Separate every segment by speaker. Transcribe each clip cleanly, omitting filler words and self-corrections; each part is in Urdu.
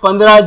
Speaker 1: 15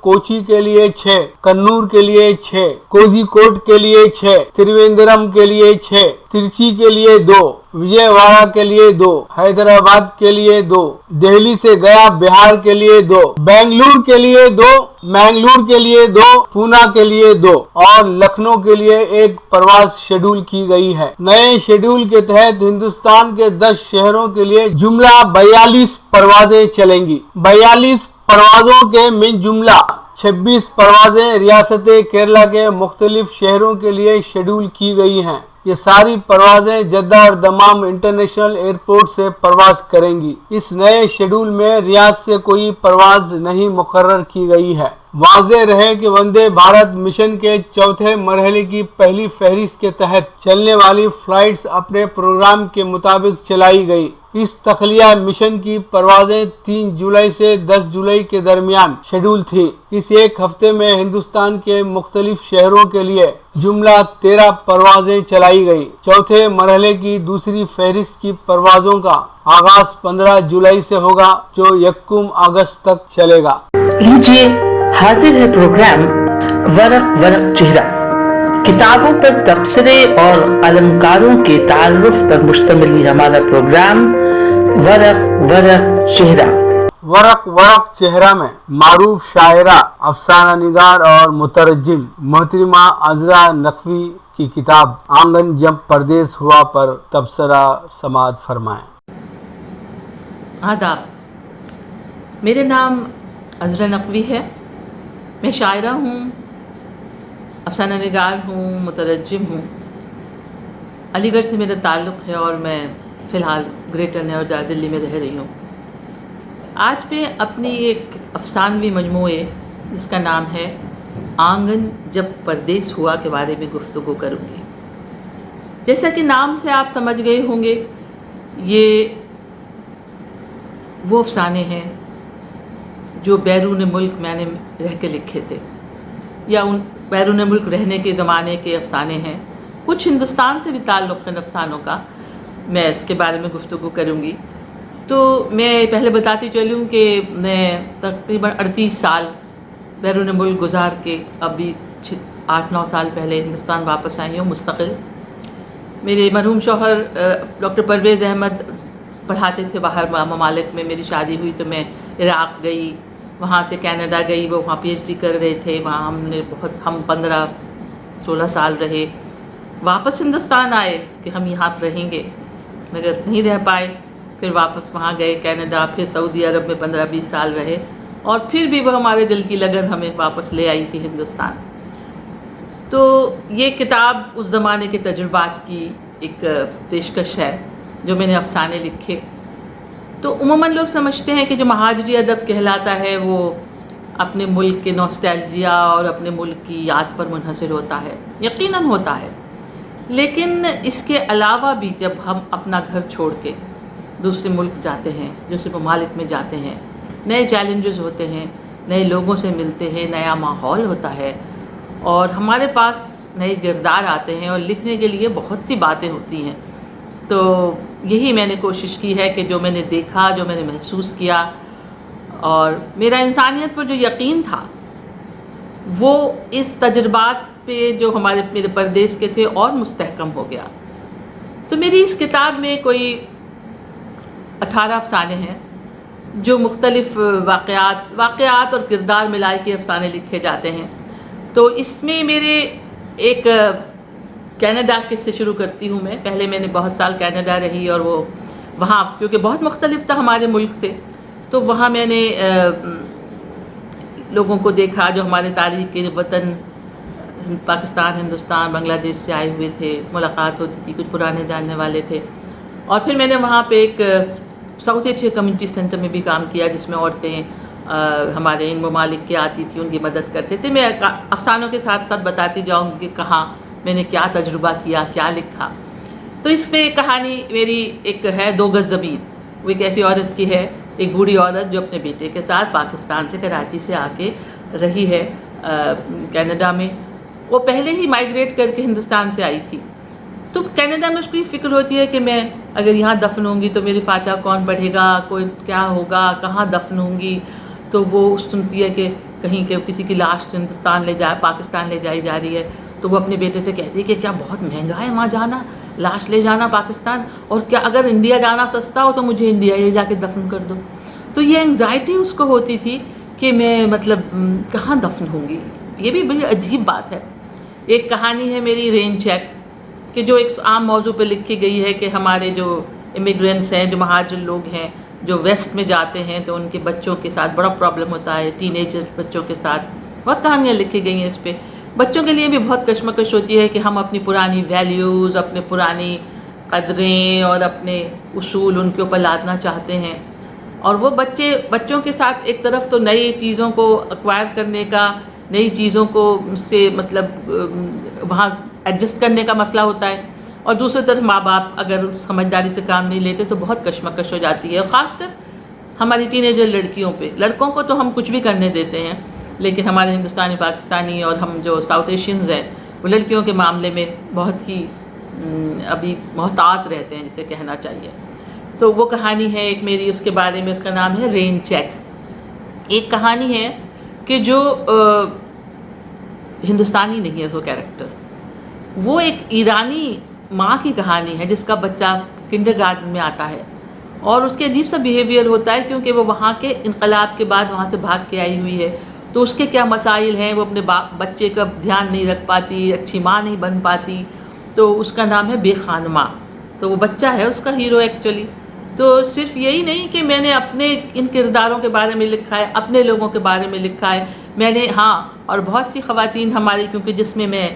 Speaker 1: کوچی کے لیے 6، کنور کے لیے 6، کوزیکوڈ کے لیے 6، تریویندرم کے لیے 6، ترچی کے لیے 2، وجے واڑا کے لیے 2، حیدرآباد کے لیے 2، دہلی سے گیا بہار کے لیے 2، بنگلور کے لیے 2، منگلور کے لیے 2، پونا کے لیے 2 اور لکھنؤ کے لیے 1 پرواز شیڈول کی گئی ہے۔ نئے شیڈول کے تحت ہندوستان کے 10 شہروں کے لیے جملہ 42 پروازیں چلیں گی۔ 42 پروازوں کے من جملہ 26 پروازیں ریاست کیرلا کے مختلف شہروں کے لیے شیڈول کی گئی ہیں۔ یہ ساری پروازیں جدہ اور دمام انٹرنیشنل ایئرپورٹ سے پرواز کریں گی۔ اس نئے شیڈول میں ریاض سے کوئی پرواز نہیں مقرر کی گئی ہے۔ واضح رہے کہ وندے بھارت مشن کے چوتھے مرحلے کی پہلی فہرست کے تحت چلنے والی فلائٹس اپنے پروگرام کے مطابق چلائی گئی۔ اس تخلیہ مشن کی پروازیں 3 جولائی سے 10 جولائی کے درمیان شیڈول تھی۔ اس ایک ہفتے میں ہندوستان کے مختلف شہروں کے لیے جملہ 13 پروازیں چلائی گئی۔ چوتھے مرحلے کی دوسری فہرست کی پروازوں کا آغاز 15 جولائی سے ہوگا جو 1 اگست تک چلے گا۔
Speaker 2: لیجیے حاضر ہے پروگرام ورق ورق چہرہ، کتابوں پر تبصرے اور علمکاروں کے تعارف پر مشتمل یہ ہمارا پروگرام ورق ورق چہرہ۔
Speaker 1: ورق ورق چہرہ میں معروف شاعرہ، افسانہ نگار اور مترجم محترمہ عذرا نقوی کی کتاب آنگن جب پردیس ہوا پر تبصرہ سماعت فرمائیں۔
Speaker 3: آداب، میرے نام عذرا نقوی ہے، میں شاعرہ ہوں، افسانہ نگار ہوں، مترجم ہوں۔ علی گڑھ سے میرا تعلق ہے اور میں فی الحال گریٹر نوئیڈا دلی میں رہ رہی ہوں۔ آج میں اپنی ایک افسانوی مجموعے جس کا نام ہے آنگن جب پردیس ہوا کے بارے میں گفتگو کروں گی۔ جیسا کہ نام سے آپ سمجھ گئے ہوں گے، یہ وہ افسانے ہیں جو بیرون ملک میں نے رہ کے لکھے تھے، یا ان بیرون ملک رہنے کے زمانے کے افسانے ہیں۔ کچھ ہندوستان سے بھی تعلق ہے افسانوں کا، میں اس کے بارے میں گفتگو کروں گی۔ تو میں پہلے بتاتی چلوں کہ میں تقریباً 38 سال بیرون ملک گزار کے ابھی 8-9 سال پہلے ہندوستان واپس آئی ہوں مستقل۔ میرے مرحوم شوہر ڈاکٹر پرویز احمد پڑھاتے تھے باہر ممالک میں، میری شادی ہوئی تو میں عراق گئی، وہاں سے کینیڈا گئی، وہ وہاں پی ایچ ڈی کر رہے تھے، وہاں ہم 15-16 سال رہے۔ واپس ہندوستان آئے کہ ہم یہاں رہیں گے، مگر نہیں رہ پائے، پھر واپس وہاں گئے کینیڈا، پھر سعودی عرب میں 15-20 سال رہے، اور پھر بھی وہ ہمارے دل کی لگن ہمیں واپس لے آئی تھی ہندوستان۔ تو یہ کتاب اس زمانے کے تجربات کی ایک پیشکش ہے جو میں نے افسانے لکھے۔ تو عموماً لوگ سمجھتے ہیں کہ جو مہاجری ادب کہلاتا ہے وہ اپنے ملک کے نوسٹیلجیا اور اپنے ملک کی یاد پر منحصر ہوتا ہے، یقیناً ہوتا ہے، لیکن اس کے علاوہ بھی جب ہم اپنا گھر چھوڑ کے دوسرے ملک جاتے ہیں، دوسرے ممالک میں جاتے ہیں، نئے چیلنجز ہوتے ہیں، نئے لوگوں سے ملتے ہیں، نیا ماحول ہوتا ہے، اور ہمارے پاس نئے کردار آتے ہیں اور لکھنے کے لیے بہت سی باتیں ہوتی ہیں۔ تو یہی میں نے کوشش کی ہے کہ جو میں نے دیکھا، جو میں نے محسوس کیا، اور میرا انسانیت پر جو یقین تھا وہ اس تجربات پہ جو میرے پردیس کے تھے اور مستحکم ہو گیا۔ تو میری اس کتاب میں کوئی 18 افسانے ہیں جو مختلف واقعات اور کردار ملائے کے افسانے لکھے جاتے ہیں۔ تو اس میں میرے ایک کینیڈا سے شروع کرتی ہوں میں۔ پہلے میں نے بہت سال کینیڈا رہی، اور وہ وہاں کیونکہ بہت مختلف تھا ہمارے ملک سے، تو وہاں میں نے لوگوں کو دیکھا جو ہمارے تاریخ کے وطن پاکستان، ہندوستان، بنگلہ دیش سے آئے ہوئے تھے، ملاقات ہوتی تھی، کچھ پرانے جاننے والے تھے۔ اور پھر میں نے وہاں پہ ایک ساؤتھ ایشیا کمیونٹی سینٹر میں بھی کام کیا جس میں عورتیں ہمارے ان ممالک کی آتی تھی، ان کی مدد کرتے تھے۔ میں افسانوں کے ساتھ ساتھ بتاتی جاؤں کہ کہاں میں نے کیا تجربہ کیا، کیا لکھا۔ تو اس میں کہانی میری ایک ہے 2 گز زمین، وہ ایک ایسی عورت کی ہے، ایک بوڑھی عورت جو اپنے بیٹے کے ساتھ پاکستان سے، کراچی سے آ کے رہی ہے کینیڈا میں۔ وہ پہلے ہی مائیگریٹ کر کے ہندوستان سے آئی تھی، تو کینیڈا میں اس کو یہ فکر ہوتی ہے کہ میں اگر یہاں دفن ہوں گی تو میری فاتحہ کون پڑھے گا، کوئی کیا ہوگا، کہاں دفن ہوں گی۔ تو وہ سنتی ہے کہ کہیں کہ کسی کی لاش پاکستان لے جائی جا رہی ہے، تو وہ اپنے بیٹے سے کہتی ہے کہ کیا بہت مہنگا ہے وہاں جانا، لاش لے جانا پاکستان، اور کیا اگر انڈیا جانا سستا ہو تو مجھے انڈیا لے جا کے دفن کر دو. تو یہ انگزائٹی اس کو ہوتی تھی کہ میں مطلب کہاں دفن ہوں گی. یہ بھی بڑی عجیب بات ہے. ایک کہانی ہے میری رین چیک، کہ جو ایک عام موضوع پہ لکھی گئی ہے کہ ہمارے جو امیگرینٹس ہیں، جو مہاجر لوگ ہیں، جو ویسٹ میں جاتے ہیں تو ان کے بچوں کے ساتھ بڑا پرابلم ہوتا ہے، ٹین ایجر بچوں کے ساتھ. بہت کہانیاں لکھی گئی ہیں اس پہ. بچوں کے لیے بھی بہت کشمکش ہوتی ہے کہ ہم اپنی پرانی ویلیوز، اپنے پرانی قدریں اور اپنے اصول ان کے اوپر لادنا چاہتے ہیں. اور وہ بچوں کے ساتھ ایک طرف تو نئی چیزوں کو ایکوائر کرنے کا، نئی چیزوں کو سے مطلب وہاں ایڈجسٹ کرنے کا مسئلہ ہوتا ہے، اور دوسری طرف ماں باپ اگر سمجھداری سے کام نہیں لیتے تو بہت کشمکش ہو جاتی ہے. اور خاص کر ہماری ٹین ایجر لڑکیوں پہ. لڑکوں کو تو ہم کچھ بھی کرنے دیتے ہیں، لیکن ہمارے ہندوستانی، پاکستانی اور ہم جو ساؤتھ ایشینز ہیں وہ لڑکیوں کے معاملے میں بہت ہی ابھی محتاط رہتے ہیں جسے کہنا چاہیے. تو وہ کہانی ہے ایک میری اس کے بارے میں، اس کا نام ہے رین چیک. ایک کہانی ہے کہ جو ہندوستانی نہیں ہے وہ کیریکٹر، وہ ایک ایرانی ماں کی کہانی ہے جس کا بچہ کنڈر گارڈن میں آتا ہے، اور اس کے عجیب سا بیہیویئر ہوتا ہے کیونکہ وہ وہاں کے انقلاب کے بعد وہاں سے بھاگ کے آئی ہوئی ہے. تو اس کے کیا مسائل ہیں، وہ اپنے بچے کا دھیان نہیں رکھ پاتی، اچھی ماں نہیں بن پاتی. تو اس کا نام ہے بے خانمہ. تو وہ بچہ ہے اس کا ہیرو ایکچولی. تو صرف یہی نہیں کہ میں نے اپنے ان کرداروں کے بارے میں لکھا ہے، اپنے لوگوں کے بارے میں لکھا ہے. میں نے اور بہت سی خواتین ہماری، کیونکہ جس میں میں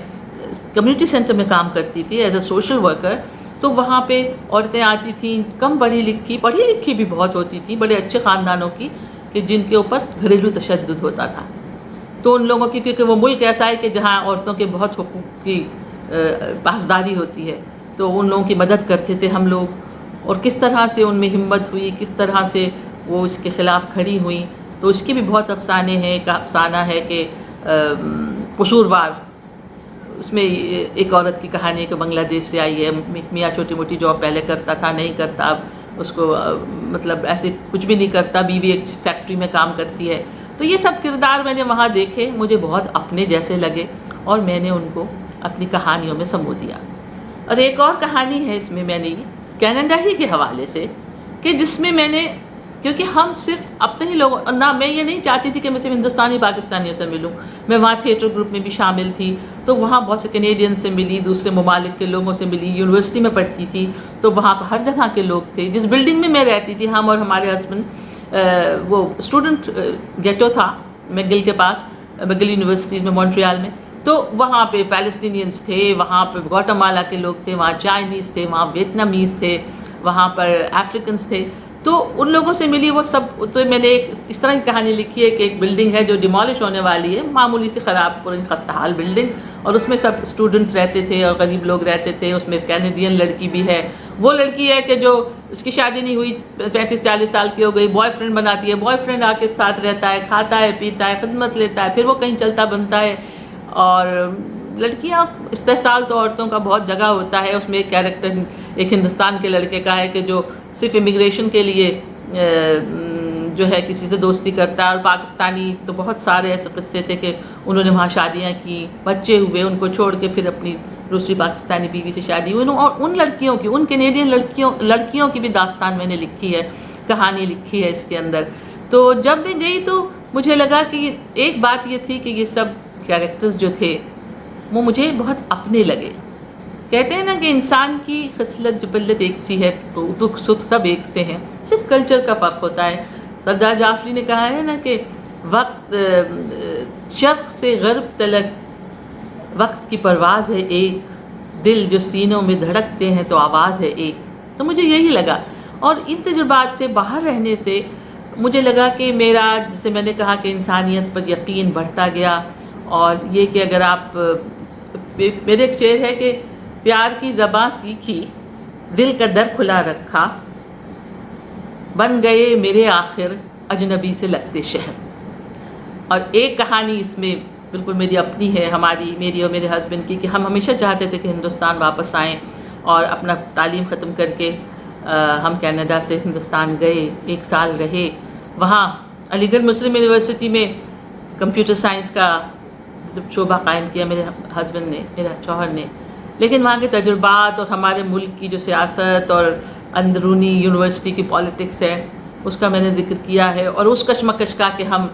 Speaker 3: کمیونٹی سینٹر میں کام کرتی تھی ایز اے سوشل ورکر، تو وہاں پہ عورتیں آتی تھیں کم پڑھی لکھی بھی بہت ہوتی تھیں، بڑے اچھے خاندانوں کی، کہ جن کے اوپر گھریلو تشدد ہوتا تھا. تو ان لوگوں کی، کیونکہ وہ ملک ایسا ہے کہ جہاں عورتوں کے بہت حقوق کی پاسداری ہوتی ہے، تو ان لوگوں کی مدد کرتے تھے ہم لوگ. اور کس طرح سے ان میں ہمت ہوئی، کس طرح سے وہ اس کے خلاف کھڑی ہوئیں. تو اس کے بھی بہت افسانے ہیں. ایک افسانہ ہے کہ قصوروار، اس میں ایک عورت کی کہانی ہے کہ بنگلہ دیش سے آئی ہے. میاں چھوٹی موٹی جاب پہلے کرتا تھا، نہیں کرتا اب، اس کو مطلب ایسے کچھ بھی نہیں کرتا، بیوی ایک فیکٹری میں کام کرتی ہے. تو یہ سب کردار میں نے وہاں دیکھے، مجھے بہت اپنے جیسے لگے، اور میں نے ان کو اپنی کہانیوں میں سمو دیا. اور ایک اور کہانی ہے اس میں نے کینیڈا ہی کے حوالے سے، کہ جس میں نے، کیونکہ ہم صرف اپنے ہی لوگوں، اور نہ میں یہ نہیں چاہتی تھی کہ میں صرف ہندوستانی پاکستانیوں سے ملوں. میں وہاں تھیٹر گروپ میں بھی شامل تھی، تو وہاں بہت سے کینیڈین سے ملی، دوسرے ممالک کے لوگوں سے ملی. یونیورسٹی میں پڑھتی تھی تو وہاں ہر جگہ کے لوگ تھے. جس بلڈنگ میں میں رہتی تھی، ہم اور ہمارے ہسبینڈ، وہ اسٹوڈنٹ گیٹو تھا میگل کے پاس، میگل یونیورسٹی میں مونٹریال میں. تو وہاں پہ پیلسٹینینس تھے، وہاں پہ گواٹامالا کے لوگ تھے، وہاں چائنیز تھے، وہاں ویتنامیز تھے، وہاں پر افریکنس تھے. تو ان لوگوں سے ملی وہ سب. تو میں نے ایک اس طرح کی کہانی لکھی ہے کہ ایک بلڈنگ ہے جو ڈیمالش ہونے والی ہے، معمولی سی خراب پوری خستہ حال بلڈنگ، اور اس میں سب اسٹوڈنٹس رہتے تھے اور غریب لوگ رہتے تھے. اس میں کینیڈین لڑکی بھی ہے. وہ لڑکی ہے کہ جو اس کی شادی نہیں ہوئی، 35-40 سال کی ہو گئی، بوائے فرینڈ بناتی ہے، بوائے فرینڈ آ کے ساتھ رہتا ہے، کھاتا ہے، پیتا ہے، خدمت لیتا ہے، پھر وہ کہیں چلتا بنتا ہے. اور لڑکیاں، استحصال تو عورتوں کا بہت جگہ ہوتا ہے. اس میں ایک کیریکٹر ایک ہندوستان کے لڑکے کا ہے کہ جو صرف امیگریشن کے لیے جو ہے کسی سے دوستی کرتا ہے. اور پاکستانی تو بہت سارے ایسے قصے تھے کہ انہوں نے وہاں شادیاں کی، بچے ہوئے، ان کو چھوڑ کے پھر اپنی دوسری پاکستانی بیوی سے شادی ہوئی. اور ان لڑکیوں کی، ان کینیڈین لڑکیوں کی بھی داستان میں نے لکھی ہے، کہانی لکھی ہے اس کے اندر. تو جب میں گئی تو مجھے لگا کہ ایک بات یہ تھی کہ یہ سب کیریکٹرز جو تھے وہ مجھے بہت اپنے لگے. کہتے ہیں نا کہ انسان کی خصلت جبلت ایک سی ہے، تو دکھ سکھ سب ایک سے ہیں، صرف کلچر کا فرق ہوتا ہے. سردار جعفری نے کہا ہے نا کہ وقت شرق سے غرب تلک وقت کی پرواز ہے ایک، دل جو سینوں میں دھڑکتے ہیں تو آواز ہے ایک. تو مجھے یہی لگا. اور ان تجربات سے باہر رہنے سے مجھے لگا کہ میرا، جسے میں نے کہا کہ انسانیت پر یقین بڑھتا گیا. اور یہ کہ اگر آپ، میرے ایک شعر ہے کہ پیار کی زباں سیکھی، دل کا در کھلا رکھا، بن گئے میرے آخر اجنبی سے لگتے شہر. اور ایک کہانی اس میں بالکل میری اپنی ہے، میری اور میرے ہسبینڈ کی، کہ ہم ہمیشہ چاہتے تھے کہ ہندوستان واپس آئیں، اور اپنا تعلیم ختم کر کے ہم کینیڈا سے ہندوستان گئے، 1 سال رہے وہاں. علی گڑھ مسلم یونیورسٹی میں کمپیوٹر سائنس کا شعبہ قائم کیا میرے ہسبینڈ نے، میرا شوہر نے، لیکن وہاں کے تجربات اور ہمارے ملک کی جو سیاست اور اندرونی یونیورسٹی کی پالیٹکس ہے اس کا میں نے ذکر کیا ہے، اور اس کشمکش کا کہ ہم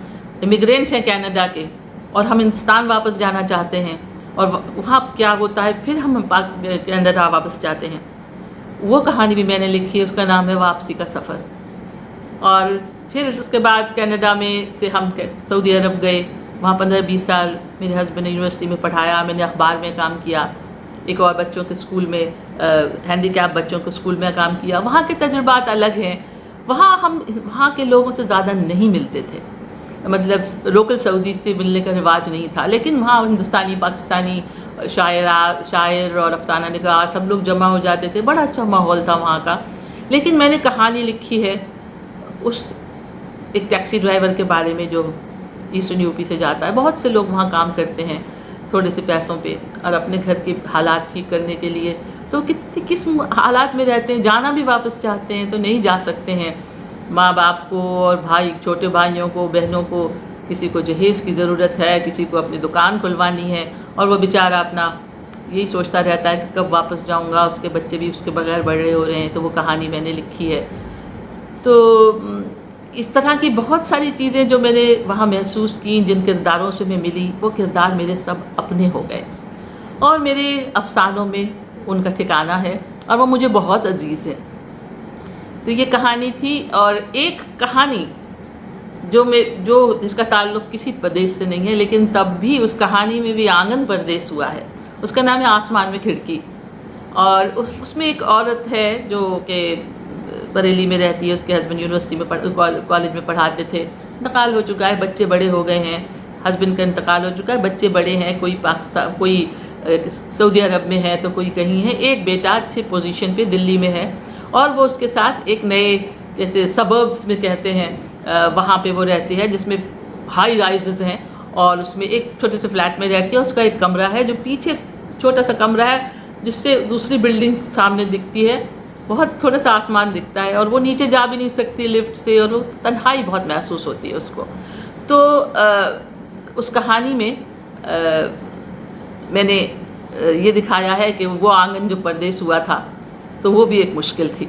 Speaker 3: امیگرینٹ ہیں کینیڈا کے اور ہم ہندوستان واپس جانا چاہتے ہیں، اور وہاں کیا ہوتا ہے پھر ہم کینیڈا واپس جاتے ہیں، وہ کہانی بھی میں نے لکھی ہے، اس کا نام ہے واپسی کا سفر۔ اور پھر اس کے بعد کینیڈا میں سے ہم سعودی عرب گئے، وہاں 15-20 سال میرے ہسبینڈ نے یونیورسٹی میں پڑھایا، میں نے اخبار میں کام کیا، ایک اور بچوں کے اسکول میں ہینڈی کیپ بچوں کے اسکول میں کام کیا۔ وہاں کے تجربات الگ ہیں، ہم وہاں کے لوگوں سے زیادہ نہیں ملتے تھے، مطلب لوکل سعودی سے ملنے کا رواج نہیں تھا، لیکن وہاں ہندوستانی پاکستانی شاعر اور افسانہ نگار سب لوگ جمع ہو جاتے تھے، بڑا اچھا ماحول تھا وہاں کا۔ لیکن میں نے کہانی لکھی ہے اس ایک ٹیکسی ڈرائیور کے بارے میں جو ایسٹرن یو پی سے جاتا ہے، بہت سے لوگ وہاں کام کرتے ہیں تھوڑے سے پیسوں پہ اور اپنے گھر کے حالات ٹھیک کرنے کے لیے، تو کس حالات میں رہتے ہیں، جانا بھی واپس چاہتے ہیں تو نہیں جا سکتے ہیں، ماں باپ کو اور چھوٹے بھائیوں کو بہنوں کو کسی کو جہیز کی ضرورت ہے، کسی کو اپنی دکان کھلوانی ہے، اور وہ بیچارہ اپنا یہی سوچتا رہتا ہے کہ کب واپس جاؤں گا، اس کے بچے بھی اس کے بغیر بڑے ہو رہے ہیں، تو وہ کہانی میں نے لکھی ہے۔ تو اس طرح کی بہت ساری چیزیں جو میں نے وہاں محسوس کی، جن کرداروں سے میں ملی، وہ کردار میرے سب اپنے ہو گئے اور میرے افسانوں میں ان کا ٹھکانہ ہے اور وہ مجھے بہت عزیز ہے۔ تو یہ کہانی تھی، اور ایک کہانی جو جس کا تعلق کسی پردیش سے نہیں ہے، لیکن تب بھی اس کہانی میں بھی آنگن پردیش ہوا ہے، اس کا نام ہے آسمان میں کھڑکی، اور اس میں ایک عورت ہے جو کہ بریلی میں رہتی ہے، اس کے ہسبینڈ یونیورسٹی میں کالج میں پڑھاتے تھے، انتقال ہو چکا ہے، بچے بڑے ہو گئے ہیں، ہسبینڈ کا انتقال ہو چکا ہے، بچے بڑے ہیں، کوئی کوئی سعودی عرب میں ہے تو کوئی کہیں ہے، ایک بیٹا اچھے پوزیشن پہ دلی میں ہے، اور وہ اس کے ساتھ ایک نئے جیسے سبربس میں کہتے ہیں وہاں پہ وہ رہتی ہے، جس میں ہائی رائزز ہیں، اور اس میں ایک چھوٹے سے فلیٹ میں رہتی ہے، اس کا ایک کمرہ ہے جو پیچھے چھوٹا سا کمرہ ہے جس سے دوسری بلڈنگ سامنے دکھتی ہے، بہت تھوڑا سا آسمان دکھتا ہے، اور وہ نیچے جا بھی نہیں سکتی لفٹ سے، اور وہ تنہائی بہت محسوس ہوتی ہے اس کو۔ تو اس کہانی میں میں نے یہ دکھایا ہے کہ وہ آنگن جو پردیس ہوا تھا تو وہ بھی ایک مشکل تھی۔